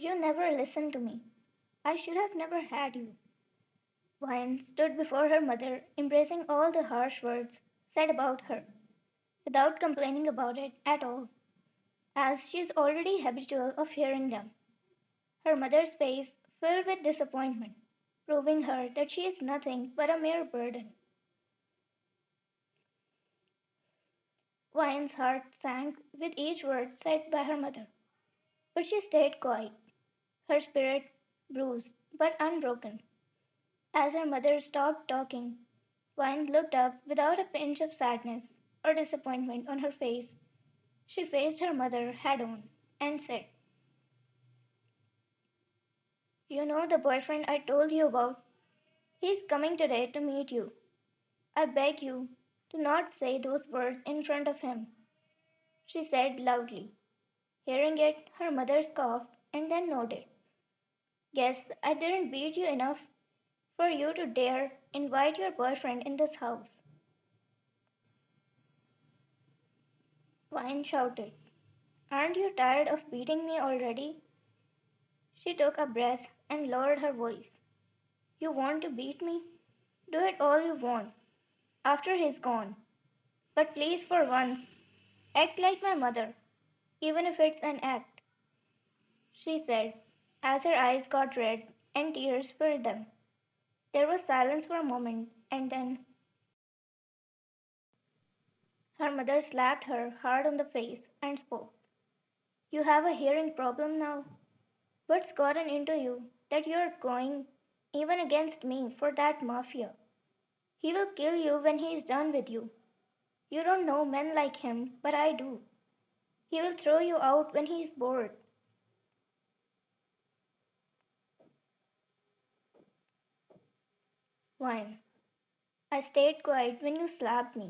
You never listened to me. I should have never had you. Vine stood before her mother, embracing all the harsh words said about her, without complaining about it at all, as she is already habitual of hearing them. Her mother's face filled with disappointment, proving her that she is nothing but a mere burden. Vine's heart sank with each word said by her mother, but she stayed quiet, her spirit bruised but unbroken. As her mother stopped talking, Vine looked up without a pinch of sadness or disappointment on her face. She faced her mother head on and said, "You know the boyfriend I told you about? He's coming today to meet you. I beg you to not say those words in front of him," she said loudly. Hearing it, her mother scoffed and then nodded. "Guess I didn't beat you enough for you to dare invite your boyfriend in this house." Vine shouted, "Aren't you tired of beating me already?" She took a breath and lowered her voice. "You want to beat me? Do it all you want, after he's gone. But please, for once, act like my mother, even if it's an act," she said, as her eyes got red and tears filled them. There was silence for a moment, and then her mother slapped her hard on the face and spoke. "You have a hearing problem now? What's gotten into you that you're going even against me for that mafia? He will kill you when he is done with you. You don't know men like him, but I do. He will throw you out when he is bored." Wine. "I stayed quiet when you slapped me.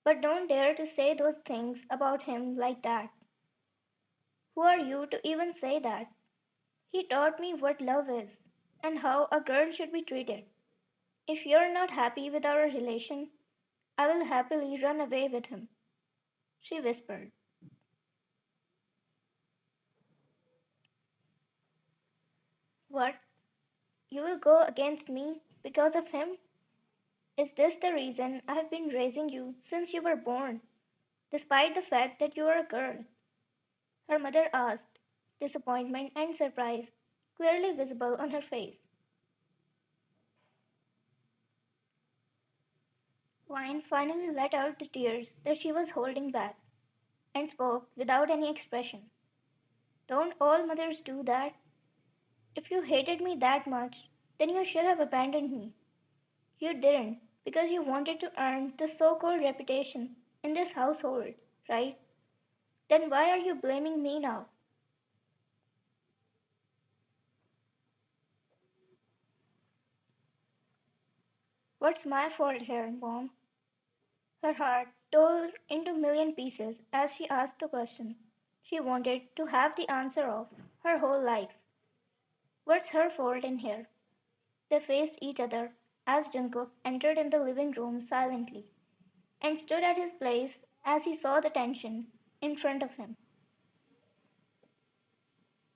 But don't dare to say those things about him like that. Who are you to even say that? He taught me what love is and how a girl should be treated. If you're not happy with our relation, I will happily run away with him," she whispered. "What? You will go against me because of him? Is this the reason I have been raising you since you were born, despite the fact that you are a girl?" her mother asked, disappointment and surprise clearly visible on her face. Vine finally let out the tears that she was holding back and spoke without any expression. "Don't all mothers do that? If you hated me that much, then you should have abandoned me. You didn't because you wanted to earn the so called reputation in this household, right? Then why are you blaming me now?" "What's my fault here, Mom?" Her heart tore into a million pieces as she asked the question she wanted to have the answer of her whole life. What's her fault in here? They faced each other as Jungkook entered in the living room silently and stood at his place as he saw the tension in front of him.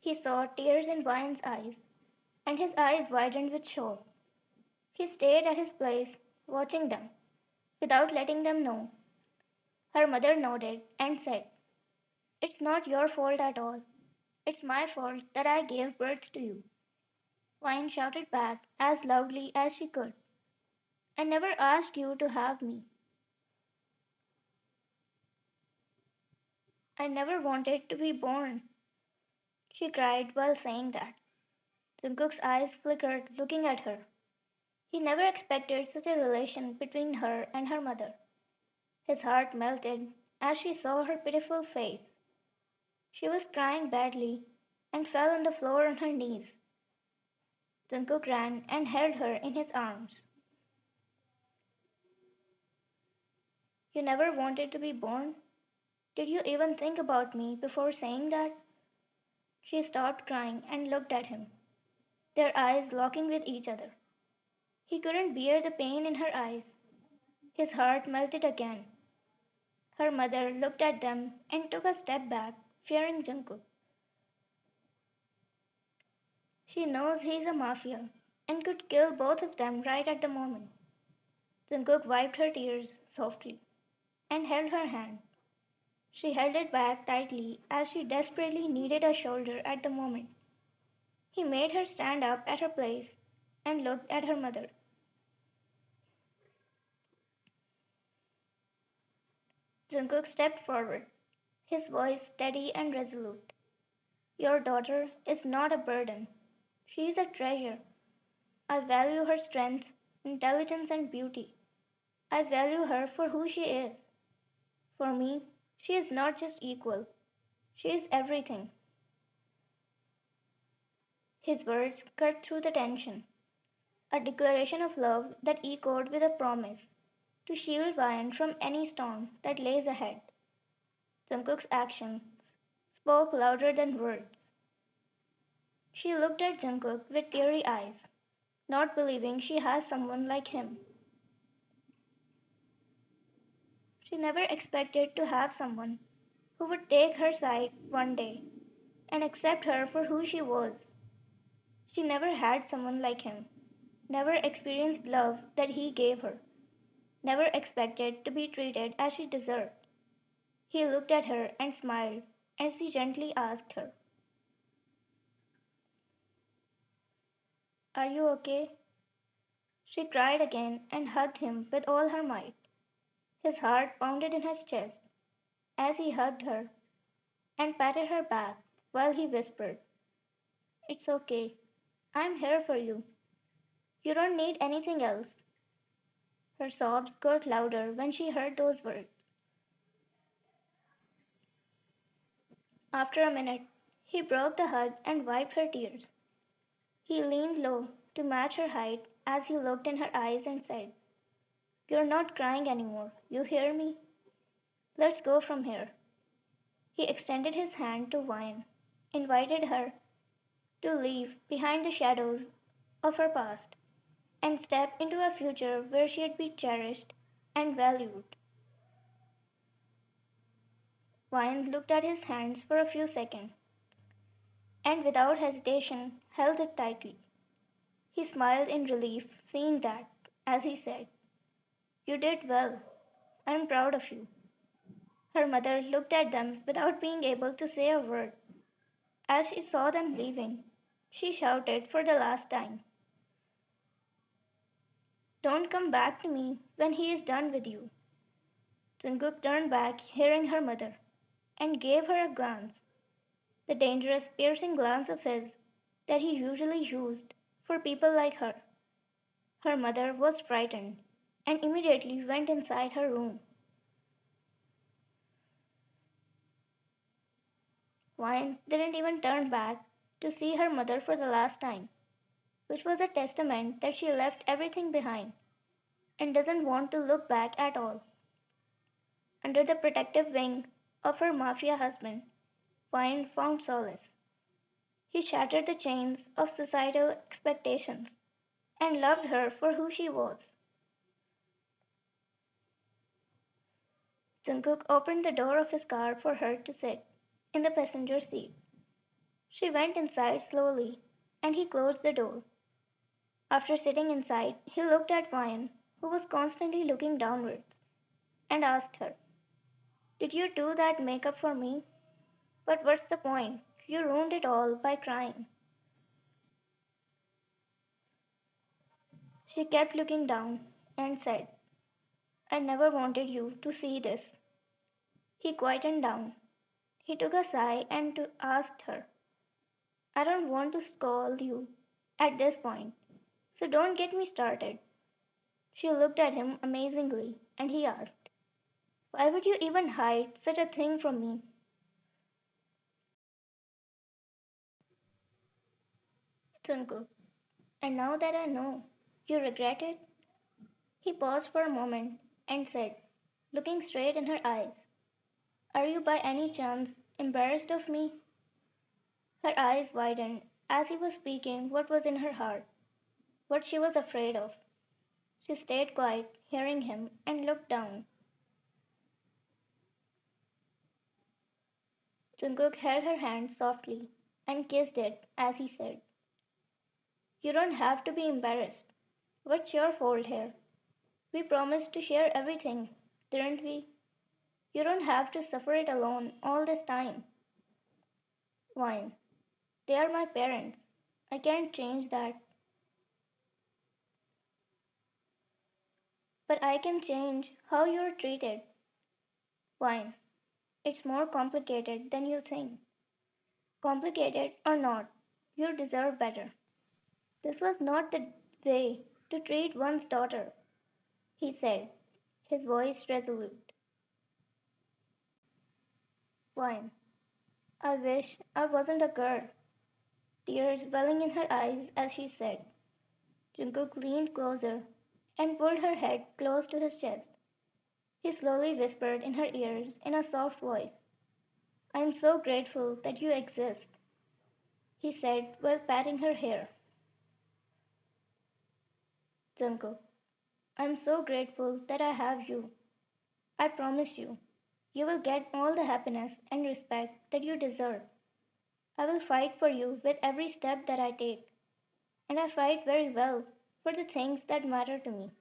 He saw tears in Vine's eyes, and his eyes widened with shock. He stayed at his place, watching them, without letting them know. Her mother nodded and said, "It's not your fault at all. It's my fault that I gave birth to you." Vine shouted back as loudly as she could. "I never asked you to have me. I never wanted to be born," she cried while saying that. Jungkook's eyes flickered looking at her. He never expected such a relation between her and her mother. His heart melted as she saw her pitiful face. She was crying badly and fell on the floor on her knees. Jungkook ran and held her in his arms. "You never wanted to be born? Did you even think about me before saying that?" She stopped crying and looked at him, their eyes locking with each other. He couldn't bear the pain in her eyes. His heart melted again. Her mother looked at them and took a step back, fearing Jungkook. She knows he's a mafia and could kill both of them right at the moment. Jungkook wiped her tears softly and held her hand. She held it back tightly as she desperately needed a shoulder at the moment. He made her stand up at her place and looked at her mother. Jungkook stepped forward, his voice steady and resolute. Your daughter is not a burden. She is a treasure. I value her strength, intelligence, and beauty. I value her for who she is. For me, she is not just equal, she is everything. His words cut through the tension, a declaration of love that echoed with a promise to shield Vian from any storm that lays ahead. Jungkook's actions spoke louder than words. She looked at Jungkook with teary eyes, not believing she has someone like him. She never expected to have someone who would take her side one day and accept her for who she was. She never had someone like him, never experienced love that he gave her, never expected to be treated as she deserved. He looked at her and smiled as he gently asked her, Are you okay? She cried again and hugged him with all her might. His heart pounded in his chest as he hugged her and patted her back while he whispered, It's okay. I'm here for you. You don't need anything else. Her sobs got louder when she heard those words. After a minute, he broke the hug and wiped her tears. He leaned low to match her height as he looked in her eyes and said, You're not crying anymore. You hear me? Let's go from here. He extended his hand to Vine, invited her to leave behind the shadows of her past and step into a future where she'd be cherished and valued. Vine looked at his hands for a few seconds and without hesitation held it tightly. He smiled in relief, seeing that, as he said, You did well. I'm proud of you. Her mother looked at them without being able to say a word. As she saw them leaving, she shouted for the last time, Don't come back to me when he is done with you. Jungkook turned back, hearing her mother, and gave her a glance, the dangerous, piercing glance of his that he usually used for people like her. Her mother was frightened and immediately went inside her room. Vine didn't even turn back to see her mother for the last time, which was a testament that she left everything behind and doesn't want to look back at all. Under the protective wing of her mafia husband, Vine found solace. He shattered the chains of societal expectations and loved her for who she was. Jungkook opened the door of his car for her to sit in the passenger seat. She went inside slowly and he closed the door. After sitting inside, he looked at Vine, who was constantly looking downwards, and asked her, Did you do that makeup for me? But what's the point? You ruined it all by crying. She kept looking down and said, I never wanted you to see this. He quietened down. He took a sigh and asked her, I don't want to scold you at this point, so don't get me started. She looked at him amazingly and he asked, Why would you even hide such a thing from me? Jungkook, and now that I know, you regret it? He paused for a moment and said, looking straight in her eyes, Are you by any chance embarrassed of me? Her eyes widened as he was speaking what was in her heart, what she was afraid of. She stayed quiet, hearing him, and looked down. Jungkook held her hand softly and kissed it as he said, You don't have to be embarrassed. What's your fault here? We promised to share everything, didn't we? You don't have to suffer it alone all this time. Wine. They are my parents. I can't change that. But I can change how you're treated. Wine. It's more complicated than you think. Complicated or not, you deserve better. This was not the way to treat one's daughter, he said, his voice resolute. Wine. I wish I wasn't a girl. Tears welling in her eyes as she said. Jungkook leaned closer and pulled her head close to his chest. He slowly whispered in her ears in a soft voice, I am so grateful that you exist, he said while patting her hair. Jungkook, I am so grateful that I have you. I promise you, you will get all the happiness and respect that you deserve. I will fight for you with every step that I take, and I fight very well for the things that matter to me.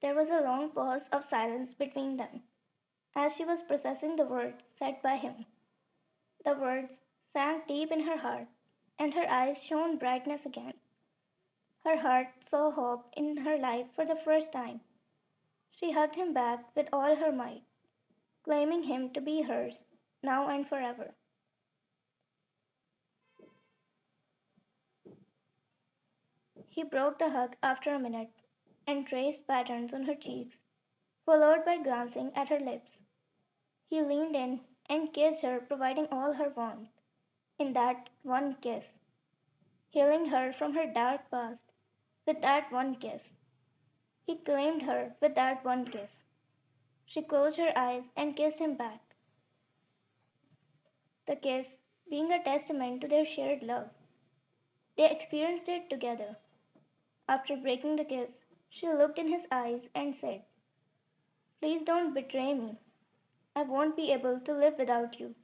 There was a long pause of silence between them as she was processing the words said by him. The words sank deep in her heart, and her eyes shone brightness again. Her heart saw hope in her life for the first time. She hugged him back with all her might, claiming him to be hers now and forever. He broke the hug after a minute and traced patterns on her cheeks, followed by glancing at her lips. He leaned in and kissed her, providing all her warmth in that one kiss, healing her from her dark past with that one kiss. He claimed her with that one kiss. She closed her eyes and kissed him back, the kiss being a testament to their shared love. They experienced it together. After breaking the kiss, she looked in his eyes and said, Please don't betray me. I won't be able to live without you.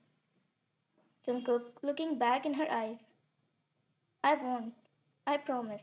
Jungkook, looking back in her eyes, I won't. I promise.